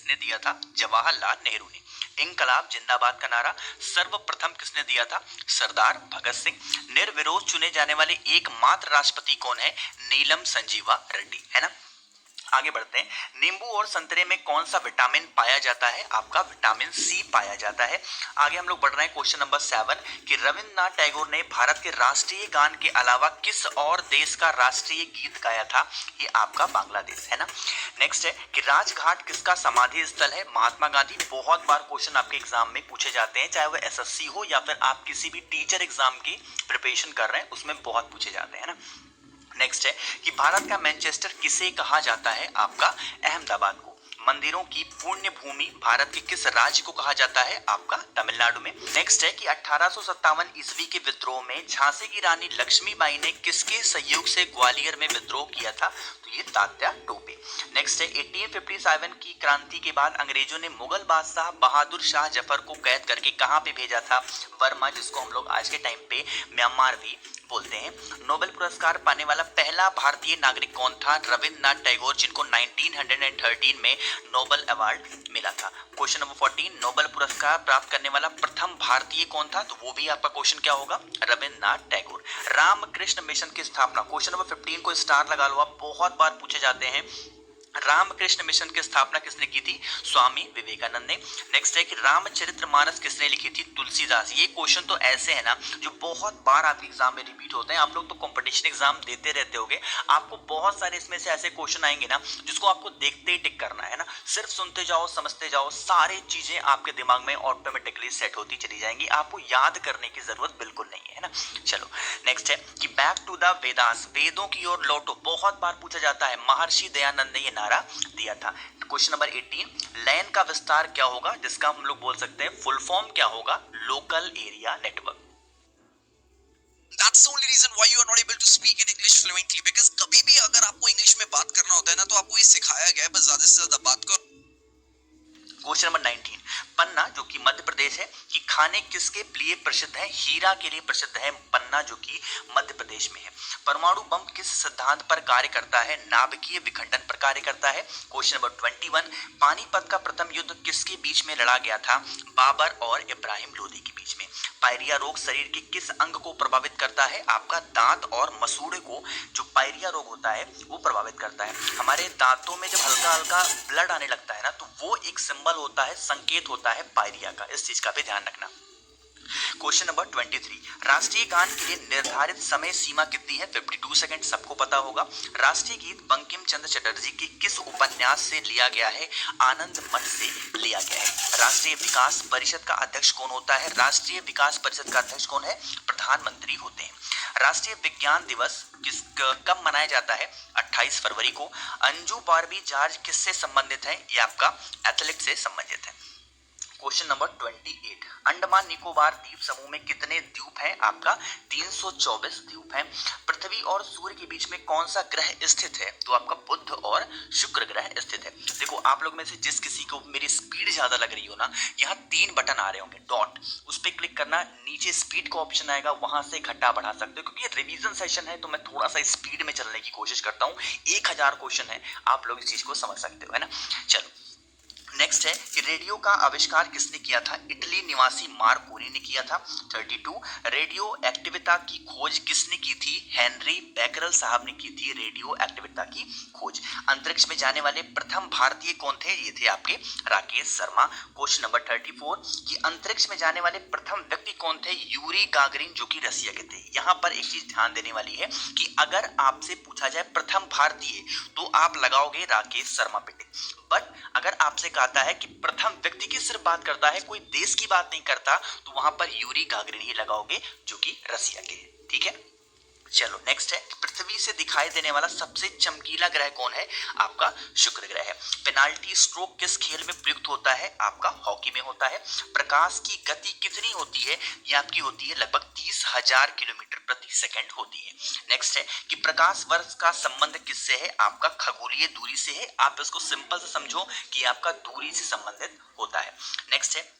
ने दिया था? जवाहरलाल नेहरू ने। इंकलाब जिंदाबाद का नारा सर्वप्रथम किसने दिया था? सरदार भगत सिंह। निर्विरोध चुने जाने वाले एकमात्र राष्ट्रपति कौन है? नीलम संजीवा रेड्डी, है ना। आगे बढ़ते हैं। नींबू और संतरे में कौन सा विटामिन पाया जाता है? आपका विटामिन सी पाया जाता है। आगे हम लोग बढ़ रहे हैं क्वेश्चन नंबर 7 कि रविंद्रनाथ टैगोर ने भारत के राष्ट्रीय गान के अलावा किस और देश का राष्ट्रीय गीत गाया था? ये आपका बांग्लादेश, है ना। नेक्स्ट है कि राजघाट किसका समाधि स्थल है? महात्मा गांधी। बहुत बार क्वेश्चन आपके एग्जाम में पूछे जाते हैं, चाहे वो एसएससी हो या फिर आप किसी भी टीचर एग्जाम की प्रिपरेशन कर रहे हैं, उसमें बहुत पूछे जाते हैं ना। नेक्स्ट है कि भारत का मैनचेस्टर किसे कहा जाता है? आपका अहमदाबाद को। मंदिरों की पुण्य भूमि भारत के किस राज्य को कहा जाता है? आपका तमिलनाडु में। नेक्स्ट है कि 1857 ईस्वी के विद्रोह में झांसी की रानी लक्ष्मीबाई ने किसके सहयोग से ग्वालियर में विद्रोह किया था? तो ये तात्या टोपे। नेक्स्ट है 1857 की क्रांति के बाद अंग्रेजों ने मुगल बादशाह बहादुर शाह जफर को कैद करके कहां पे भेजा था? बर्मा, जिसको हम लोग आज के टाइम पे म्यांमार भी बोलते हैं। नोबेल पुरस्कार पाने वाला पहला भारतीय नागरिक कौन था? रविंद्रनाथ टैगोर, जिनको 1913 में नोबेल अवार्ड मिला था। क्वेश्चन नंबर 14 नोबेल पुरस्कार प्राप्त करने वाला प्रथम भारतीय कौन था? तो वो भी आपका क्वेश्चन क्या होगा? रविंद्रनाथ टैगोर। रामकृष्ण मिशन की स्थापना, क्वेश्चन नंबर 15 को स्टार लगा लो, आप बहुत बार पूछे जाते हैं। रामकृष्ण मिशन की स्थापना किसने की थी? स्वामी विवेकानंद ने। नेक्स्ट है कि रामचरितमानस किसने लिखी थी? तुलसीदास। ये क्वेश्चन तो ऐसे है ना जो बहुत बार आपके एग्जाम में रिपीट होते हैं। आप लोग तो कंपटीशन एग्जाम देते रहते होगे, आपको बहुत सारे इसमें से ऐसे क्वेश्चन आएंगे ना जिसको आपको देखते ही टिक करना है ना। सिर्फ सुनते जाओ, समझते जाओ, सारी चीजें आपके दिमाग में ऑटोमेटिकली सेट होती चली जाएंगी, आपको याद करने की जरूरत बिल्कुल नहीं है ना। चलो नेक्स्ट है कि बैक टू द वेदास, वेदों की ओर लौटो, बहुत बार पूछा जाता है। महर्षि दयानंद ने ये नारा दिया था। क्वेश्चन नंबर 18 लैन का विस्तार क्या होगा? जिसका हम लोग बोल सकते हैं फुल फॉर्म क्या होगा? Local area network. That's the only reason why you are not able to speak in English fluently, because कभी भी अगर आपको इंग्लिश में बात करना होता है ना, तो आपको ये सिखाया गया है बस ज्यादा से ज्यादा बात करो। क्वेश्चन नंबर 19 पन्ना, जो कि मध्य प्रदेश है, कि खाने किसके लिए प्रसिद्ध है? हीरा के लिए प्रसिद्ध है पन्ना, जो कि मध्य प्रदेश में है। परमाणु बम किस सिद्धांत पर कार्य करता है? नाभिकीय विखंडन पर कार्य करता है। क्वेश्चन नंबर 21 पानीपत का प्रथम युद्ध किसके बीच में लड़ा गया था? बाबर और इब्राहिम लोदी के बीच में। पायरिया रोग शरीर के किस अंग को प्रभावित करता है? आपका दांत और मसूड़े को जो पायरिया रोग होता है वो प्रभावित करता है। हमारे दांतों में जब हल्का हल्का ब्लड आने लगता है ना, तो वो एक सिंबल होता है, संकेत होता है पायरिया का। इस चीज का भी ध्यान रखना। क्वेश्चन नंबर 23 राष्ट्रीय गान के लिए निर्धारित समय सीमा कितनी है? 52 सेकंड, सबको पता होगा। राष्ट्रीय गीत बंकिम चंद्र चटर्जी के किस उपन्यास से लिया गया है? आनंद मठ से लिया गया है। राष्ट्रीय विकास परिषद का अध्यक्ष कौन होता है? राष्ट्रीय विकास परिषद का अध्यक्ष कौन है? प्रधानमंत्री होते हैं। राष्ट्रीय विज्ञान दिवस कब मनाया जाता है? 28 फरवरी को। अंजू बारबी जॉर्ज किससे संबंधित है? ये आपका एथलेट से संबंधित है। क्वेश्चन नंबर 28 अंडमान निकोबार द्वीप समूह में कितने द्वीप हैं? आपका 324 द्वीप हैं। पृथ्वी और सूर्य के बीच में कौन सा ग्रह स्थित है? तो आपका बुध और शुक्र ग्रह स्थित है। देखो आप लोग में से जिस किसी को मेरी स्पीड ज्यादा लग रही हो ना, यहाँ 3 बटन आ रहे होंगे डॉट, उस पर क्लिक करना, नीचे स्पीड का ऑप्शन आएगा, वहां से घटा बढ़ा सकते हो। क्योंकि ये रिवीजन सेशन है तो मैं थोड़ा सा स्पीड में चलने की कोशिश करता हूँ। 1000 क्वेश्चन है, आप लोग इस चीज को समझ सकते हो, है ना। चलो नेक्स्ट है कि रेडियो का आविष्कार किसने किया था? इटली निवासी मार्कोनी ने किया था। 32 रेडियो एक्टिविटा की खोज किसने की थी? हेनरी बैकरल साहब ने की थी रेडियो एक्टिविटा की खोज। अंतरिक्ष में जाने वाले प्रथम भारतीय कौन थे? ये थे आपके राकेश शर्मा। क्वेश्चन नंबर 34 कि अंतरिक्ष में जाने वाले प्रथम व्यक्ति कौन थे? यूरी गागरिन, जो कि रसिया के थे। यहाँ पर एक चीज ध्यान देने वाली है कि अगर आपसे पूछा जाए प्रथम भारतीय तो आप लगाओगे राकेश शर्मा पे टिक, बट अगर आपसे कहता है कि प्रथम व्यक्ति की सिर्फ बात करता है, कोई देश की बात नहीं करता, तो वहां पर यूरी गागरिन ही लगाओगे, जो कि रसिया के हैं। ठीक है, चलो नेक्स्ट है पृथ्वी से दिखाई देने वाला सबसे चमकीला ग्रह कौन है? आपका शुक्र ग्रह है। पेनाल्टी स्ट्रोक किस खेल में प्रयुक्त होता है? आपका हॉकी में होता है। प्रकाश की गति कितनी होती है? ये आपकी होती है लगभग 30,000 किलोमीटर प्रति सेकंड होती है। नेक्स्ट है कि प्रकाश वर्ष का संबंध किससे है? आपका खगोलीय दूरी से है। आप इसको सिंपल से समझो कि आपका दूरी से संबंधित होता है। नेक्स्ट है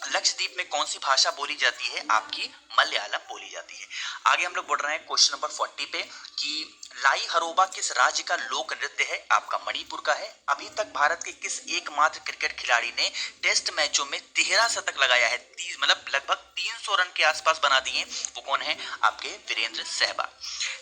लक्षद्वीप में कौन सी भाषा बोली जाती है? आपकी मलयालम बोली जाती है। आगे हम लोग बढ़ रहे हैं क्वेश्चन नंबर 40 पे कि लाई हरोबा किस राज्य का लोक नृत्य है? आपका मणिपुर का है। अभी तक भारत के किस एकमात्र क्रिकेट खिलाड़ी ने टेस्ट मैचों में 13 शतक लगाया है? मतलब लगभग 300 रन के आसपास बना दिए। वो कौन है? आपके वीरेंद्र सहवाग।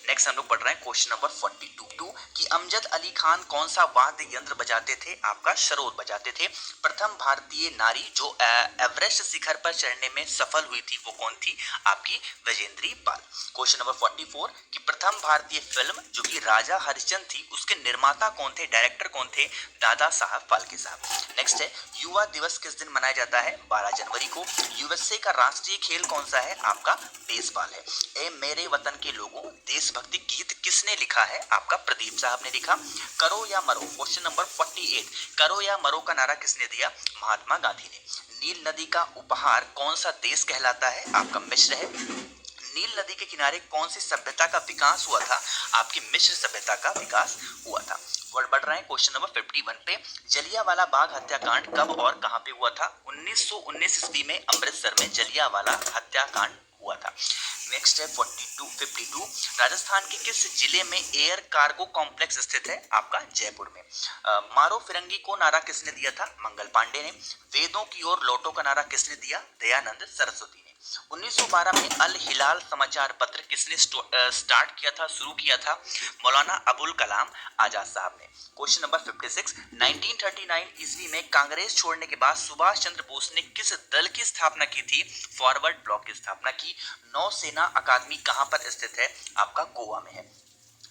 नेक्स्ट हम लोग पढ़ रहे हैं क्वेश्चन नंबर 42 कि अमजद अली खान कौन सा वाद्य यंत्र बजाते थे? आपका सरोद बजाते थे। प्रथम भारतीय नारी जो एवरेस्ट शिखर पर चढ़ने में सफल हुई थी वो कौन थी? आपकी विजेंद्री पाल। क्वेश्चन नंबर 44 कि प्रथम भारतीय फिल्म जो कि राजा हरिश्चंद्र थी उसके निर्माता कौन थे? डायरेक्टर कौन थे? दादा साहब फाल्के साहब। नेक्स्ट है युवा दिवस किस दिन मनाया जाता है? 12 जनवरी को। यूएसए का राष्ट्रीय खेल कौन सा है? आपका बेसबॉल है। ए मेरे वतन के लोगों देशभक्ति गीत किसने लिखा है? आपका प्रदीप साहब ने लिखा। करो या मरो क्वेश्चन नंबर 48 करो या मरो का नारा किसने दिया? महात्मा गांधी ने। नील नदी का उपहार कौन सा देश कहलाता है? आपका मिस्र है। नील नदी के किनारे कौन सी सभ्यता का विकास हुआ था? आपकी मिस्र सभ्यता का विकास हुआ था। वर्ड बढ़ रहे हैं क्वेश्चन नंबर 51 पे जलियांवाला बाग हत्याकांड कब और कहां पे हुआ था? 1919 ईस्वी में अमृतसर में जलियांवाला हत्याकांड हुआ था। नेक्स्ट है 52 राजस्थान के किस जिले में एयर कार्गो कॉम्प्लेक्स स्थित है? आपका जयपुर में। मारो फिरंगी को नारा किसने दिया था? मंगल पांडे ने। वेदों की ओर लौटो का नारा किसने दिया? दयानंद सरस्वती ने। 1912 में अल हिलाल समाचार पत्र किसने स्टार्ट किया था, शुरू किया था? मौलाना अबुल कलाम आजाद साहब ने। क्वेश्चन नंबर 56 1939 ईस्वी में कांग्रेस छोड़ने के बाद सुभाष चंद्र बोस ने किस दल की स्थापना की थी? फॉरवर्ड ब्लॉक की स्थापना की। नौसेना अकादमी कहां पर स्थित है? आपका गोवा में है।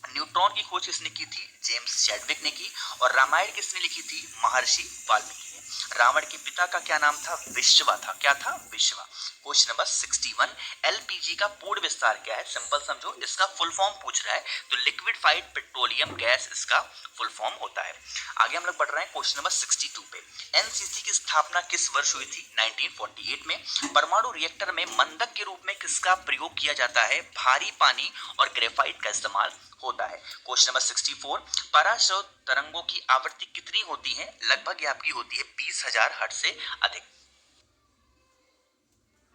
न्यूट्रॉन की खोज किसने की थी? जेम्स चैडविक ने की। और रामायण किसने लिखी थी? महर्षि वाल्मीकि ने। रावण के पिता का क्या नाम था? विश्वा था। क्या था? विश्वा। क्वेश्चन नंबर 61 एलपीजी का पूर्ण विस्तार क्या है? सिंपल समझो, इसका फुल फॉर्म पूछ रहा है तो लिक्विफाइड पेट्रोलियम गैस इसका फुल फॉर्म होता है। आगे हम लोग बढ़ रहे हैं क्वेश्चन नंबर 62 पे एनसीसी की स्थापना किस वर्ष हुई थी? 1948 में। परमाणु रिएक्टर में मंदक के रूप में किसका प्रयोग किया जाता है? भारी पानी और ग्रेफाइट का इस्तेमाल होता है। क्वेश्चन नंबर 64 पराश्रव्य तरंगों की आवृत्ति कितनी होती है? लगभग ये आपकी होती है 20,000 हर्ट्ज से अधिक।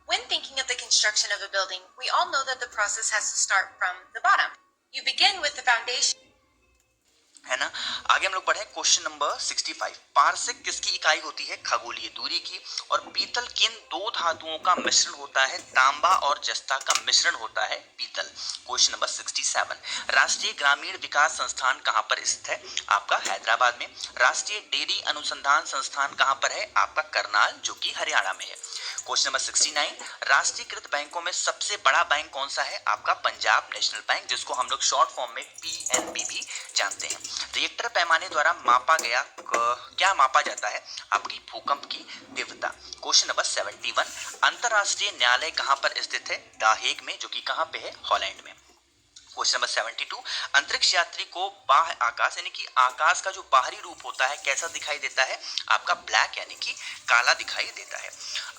When thinking of the construction of a building, we all know that the process has to start from the bottom. You begin with the foundation. है ना। आगे हम लोग पढ़े क्वेश्चन नंबर 65 पारसेक किसकी इकाई होती है? खगोलीय दूरी की। और पीतल किन दो धातुओं का मिश्रण होता है? तांबा और जस्ता का मिश्रण होता है पीतल। क्वेश्चन नंबर 67 राष्ट्रीय ग्रामीण विकास संस्थान कहां पर स्थित है? आपका हैदराबाद में। राष्ट्रीय डेयरी अनुसंधान संस्थान कहां पर है? आपका करनाल जो कि हरियाणा में है। क्वेश्चन नंबर 69 राष्ट्रीयकृत बैंकों में सबसे बड़ा बैंक कौन सा है? आपका पंजाब नेशनल बैंक, जिसको हम लोग शॉर्ट फॉर्म में पीएनबी भी जानते हैं। रिएक्टर पैमाने द्वारा मापा गया क्या मापा जाता है? आपकी भूकंप की तीव्रता। क्वेश्चन नंबर 71 अंतरराष्ट्रीय न्यायालय कहां पर स्थित है? द हेग में, जो कि कहां पे है? हॉलैंड में। क्वेश्चन नंबर 72 अंतरिक्ष यात्री को बाह्य आकाश यानी कि आकाश का जो बाहरी रूप होता है कैसा दिखाई देता है? आपका ब्लैक यानी कि काला दिखाई देता है।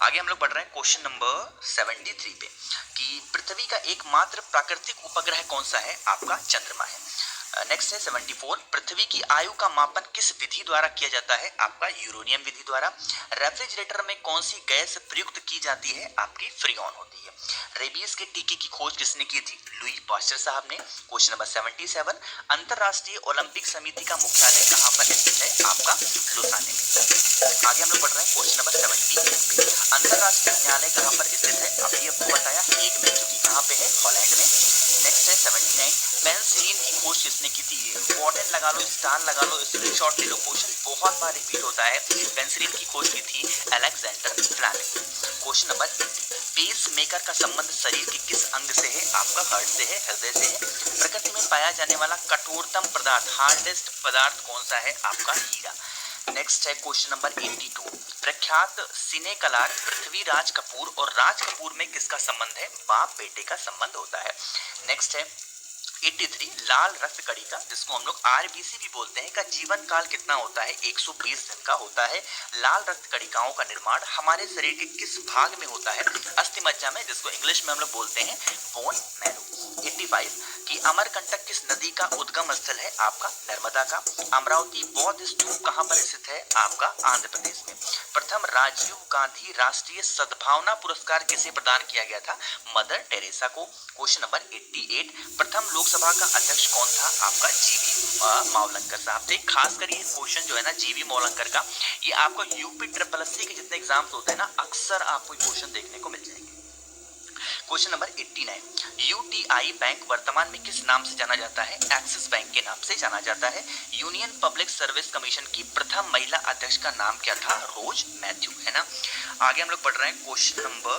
आगे हम लोग बढ़ रहे हैं क्वेश्चन नंबर 73 पे कि पृथ्वी का एकमात्र प्राकृतिक उपग्रह कौन सा है? आपका चंद्रमा है। नेक्स्ट है 74 पृथ्वी की आयु का मापन किस विधि द्वारा किया जाता है? आपका यूरेनियम विधि द्वारा। रेफ्रिजरेटर में कौन सी गैस प्रयुक्त की जाती है? आपकी फ्रीऑन होती है। रेबीज के टीके की खोज किसने की थी? लुई पास्चर साहब ने। क्वेश्चन नंबर 77 अंतरराष्ट्रीय ओलंपिक समिति का मुख्यालय कहां पर स्थित है? आपका लुसाने में। आगे हम लोग पढ़ रहे हैं क्वेश्चन नंबर 78 पे अंतरराष्ट्रीय न्यायालय कहां पर स्थित है? अभी आपको बताया हेग में, जो कि कहां पे है? हॉलैंड में। नेक्स्ट है 79 पेनिसिलिन की खोज किसने की थी? इंपॉर्टेंट लगा लो, स्टार लगा लो, स्क्रीनशॉट ले लो, क्वेश्चन बहुत बार रिपीट होता है। पेनिसिलिन की खोज की थी Alexander Fleming. Question number 80 pacemaker का संबंध शरीर के किस अंग से है? आपका हार्ट से है, हृदय से है। प्रकृति में पाया जाने वाला कठोरतम पदार्थ हार्डेस्ट पदार्थ कौन सा है? आपका हीरा। नेक्स्ट है क्वेश्चन नंबर 82 प्रख्यात सिने कलाकार पृथ्वीराज कपूर और राज कपूर में किसका संबंध है? बाप बेटे का संबंध होता है। नेक्स्ट है 83 लाल रक्त कणिका जिसको हम लोग आरबीसी भी बोलते हैं का जीवन काल कितना होता है? 120 दिन का होता है। लाल रक्त कणिकाओं का निर्माण हमारे शरीर के किस भाग में होता है? अस्थिमज्जा में, जिसको इंग्लिश में हम लोग बोलते हैं बोन मैरो। 85 कि अमरकंटक किस नदी का उद्गम स्थल है? आपका नर्मदा का। अमरावती बौद्ध स्तूप कहाँ पर स्थित है? आपका आंध्र प्रदेश में। प्रथम राजीव गांधी राष्ट्रीय सद्भावना पुरस्कार किसे प्रदान किया गया था? मदर टेरेसा को। क्वेश्चन नंबर 88, प्रथम लोकसभा का अध्यक्ष कौन था? आपका जीवी मावलंकर साहब थे। खास कर ये क्वेश्चन जो है ना जीवी मावलंकर का, ये आपको यूपी SSC के जितने एग्जाम्स होते हैं ना, अक्सर आपको क्वेश्चन देखने को मिल जाएंगे। क्वेश्चन नंबर 89, यूटीआई बैंक वर्तमान में किस नाम से जाना जाता है? एक्सिस बैंक के नाम से जाना जाता है। यूनियन पब्लिक सर्विस कमीशन की प्रथम महिला अध्यक्ष का नाम क्या था? रोज मैथ्यू, है ना। आगे हम लोग पढ़ रहे हैं क्वेश्चन नंबर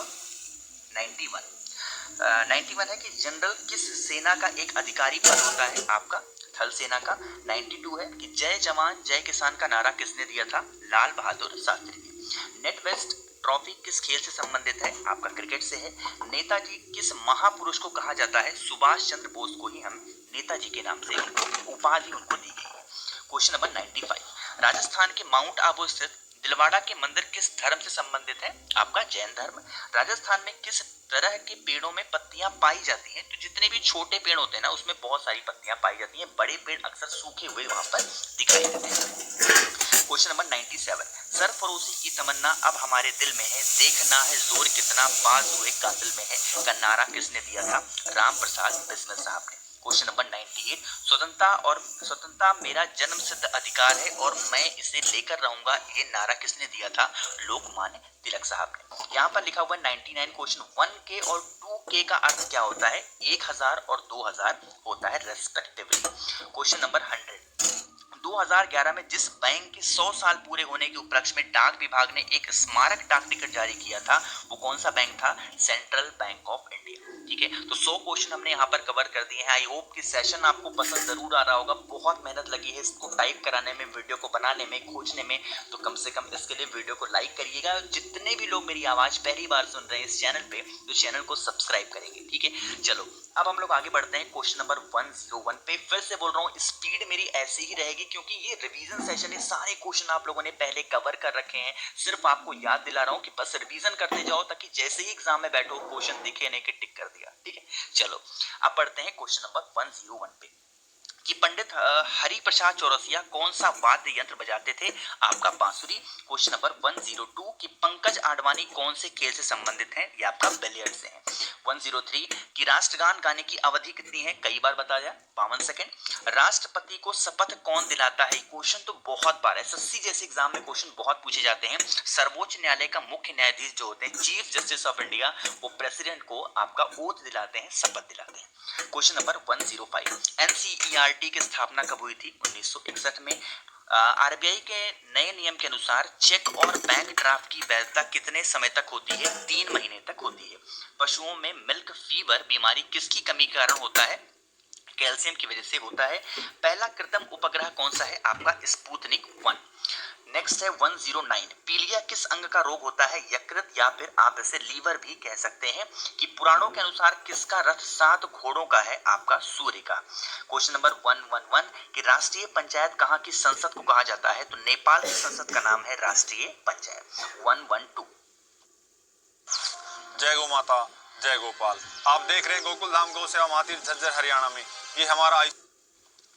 91 है कि जनरल किस सेना का एक अधिकारी पद होता है? आपका थल सेना का। 92 है कि जय जवान जय किसान का नारा किसने दिया था? लाल बहादुर शास्त्री ने। नेट वेस्ट ट्रॉफी किस खेल से संबंधित है? आपका क्रिकेट से है। नेताजी किस महापुरुष को कहा जाता है? सुभाष चंद्र बोस को ही हम नेताजी के नाम से उपाधि उनको दी गई है। क्वेश्चन नंबर 95, राजस्थान के माउंट आबू स्थित दिलवाड़ा के मंदिर किस धर्म से संबंधित है? आपका जैन धर्म। राजस्थान में किस तरह के पेड़ों में पत्तियां पाई जाती हैं? तो जितने भी छोटे पेड़ होते हैं ना उसमें बहुत सारी पत्तियां पाई जाती हैं, बड़े पेड़ अक्सर सूखे हुए वहां पर दिखाई देते हैं। क्वेश्चन नंबर 97, सरफरोशी की तमन्ना अब हमारे दिल में है, देखना है जोर कितना बाज हुए कातिल में है का नारा किसने दिया था? राम प्रसाद बिस्मिल साहब ने। क्वेश्चन नंबर 98, स्वतंत्रता मेरा जन्म सिद्ध अधिकार है और मैं इसे लेकर रहूंगा, ये नारा किसने दिया था? लोकमान्य तिलक साहब ने। यहाँ पर लिखा हुआ 99, क्वेश्चन 1K और 2K का अर्थ क्या होता है? 1000 और 2000 होता है रेस्पेक्टिवली। क्वेश्चन नंबर 100, 2011 में जिस बैंक के 100 साल पूरे होने के उपलक्ष्य में डाक विभाग ने एक स्मारक डाक टिकट जारी किया था, वो कौन सा बैंक था? Central bank of India. ठीक है, तो 100 क्वेश्चन हमने यहाँ पर कवर कर दिए हैं। आई होप कि सेशन आपको पसंद जरूर आ रहा होगा। बहुत मेहनत लगी है इसको टाइप कराने में, वीडियो को बनाने में, खोजने में, तो कम से कम इसके लिए वीडियो को लाइक करिएगा। जितने भी लोग मेरी आवाज पहली बार सुन रहे हैं इस चैनल पे, तो चैनल को सब्सक्राइब करेंगे। ठीक है, चलो अब हम लोग आगे बढ़ते हैं क्वेश्चन नंबर 101 पे। फिर से बोल रहा हूँ स्पीड मेरी ऐसी ही रहेगी क्योंकि ये रिवीजन सेशन है, सारे क्वेश्चन आप लोगों ने पहले कवर कर रखे हैं। सिर्फ आपको याद दिला रहा हूँ कि बस रिवीजन करते जाओ ताकि जैसे ही एग्जाम में बैठो क्वेश्चन दिखे नहीं कि टिक कर दिया। ठीक है, चलो अब बढ़ते हैं क्वेश्चन नंबर 101 पे कि पंडित हरि प्रसाद चौरसिया कौन सा वाद्य यंत्र बजाते थे? आपका बांसुरी। क्वेश्चन नंबर 102 कि पंकज आडवाणी कौन से खेल से संबंधित हैं? ये आपका बिलियर्ड से है। 103 कि राष्ट्रगान गाने की अवधि कितनी है? कई बार बताया, 52 सेकंड। राष्ट्रपति को शपथ कौन दिलाता है? क्वेश्चन तो बहुत बार SSC जैसे एग्जाम में क्वेश्चन बहुत पूछे जाते हैं। सर्वोच्च न्यायालय का मुख्य न्यायाधीश जो होते हैं, चीफ जस्टिस ऑफ इंडिया, वो प्रेसिडेंट को आपका ओथ दिलाते हैं, शपथ दिलाते हैं। क्वेश्चन नंबर 105 NCERT की स्थापना कब हुई थी? 1961 में। RBI के नए नियम के अनुसार चेक और बैंक ड्राफ्ट की वैधता कितने समय तक होती है? 3 महीने तक होती है। पशुओं में मिल्क फीवर बीमारी किसकी कमी के कारण होता है? कैल्शियम की वजह से होता है। पहला कृत्रिम उपग्रह कौन सा है? आपका स्पुतनिक 1। नेक्स्ट है 109 पीलिया किस अंग का रोग होता है? यकृत, या फिर आप इसे लीवर भी कह सकते हैं। कि पुराणों के अनुसार किसका रथ 7 घोड़ों का है? आपका सूर्य का। क्वेश्चन नंबर 111 कि राष्ट्रीय पंचायत कहाँ की संसद को कहा जाता है? तो नेपाल की संसद का नाम है राष्ट्रीय पंचायत। 112 जय गौ माता जय गोपाल। आप देख रहे हैं गोकुल धाम गौ सेवा महातीर्थ झज्जर हरियाणा में। ये हमारा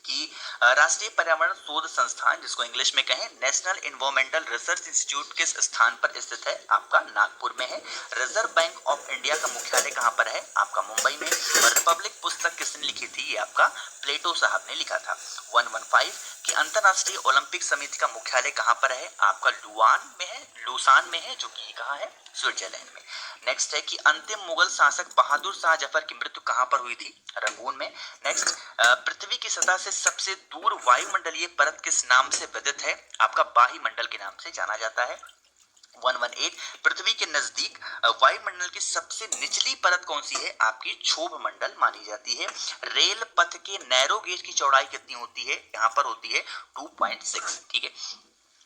कि राष्ट्रीय पर्यावरण शोध संस्थान, जिसको इंग्लिश में कहें नेशनल एनवायरमेंटल रिसर्च इंस्टीट्यूट, किस स्थान पर स्थित है? आपका नागपुर में है। रिजर्व बैंक ऑफ इंडिया का मुख्यालय कहां पर है? आपका मुंबई में। और रिपब्लिक पुस्तक किसने लिखी थी? ये आपका प्लेटो साहब ने लिखा था। 115 कि अंतरराष्ट्रीय ओलंपिक समिति का मुख्यालय कहां पर है? आपका लुसान में है, जो कि कहां है? स्विट्जरलैंड में। नेक्स्ट है कि अंतिम मुगल शासक बहादुर शाह जफर की मृत्यु कहां पर हुई थी? रंगून में। नेक्स्ट, पृथ्वी की सतह से सबसे दूर वायुमंडलीय परत किस नाम से विदित है? आपका बाह्यमंडल के नाम से जाना जाता है। 118 पृथ्वी के नजदीक वायुमंडल की सबसे निचली परत कौन सी है? आपकी क्षोभ मंडल मानी जाती है। रेल पथ के नैरो गेज की चौड़ाई कितनी होती है? यहाँ पर होती है 2.6। ठीक है,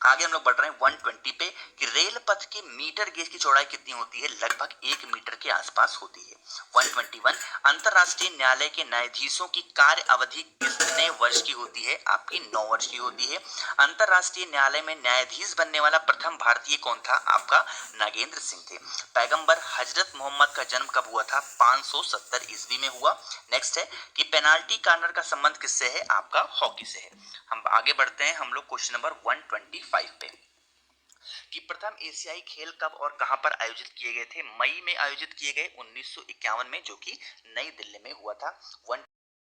आगे हम लोग बढ़ रहे हैं 120 पे कि रेल पथ के मीटर गेज की चौड़ाई कितनी होती है, लगभग 1 मीटर के आसपास होती है। 121 अंतरराष्ट्रीय न्यायालय के न्यायाधीशों की कार्य अवधि कितने वर्ष की होती है, आपकी 9 वर्ष की होती है। अंतरराष्ट्रीय न्यायालय में न्यायाधीश बनने वाला प्रथम भारतीय कौन था, आपका नागेंद्र सिंह थे। पैगंबर हजरत मोहम्मद का जन्म कब हुआ था, 570 ईस्वी में हुआ। नेक्स्ट है कि पेनाल्टी कार्नर का संबंध किससे है, आपका हॉकी से है। हम आगे बढ़ते हैं हम लोग क्वेश्चन नंबर 125 पे कि प्रथम एशियाई खेल कब और कहां पर आयोजित किए गए थे। मई में आयोजित किए गए 1951 में, जो कि नई दिल्ली में हुआ था।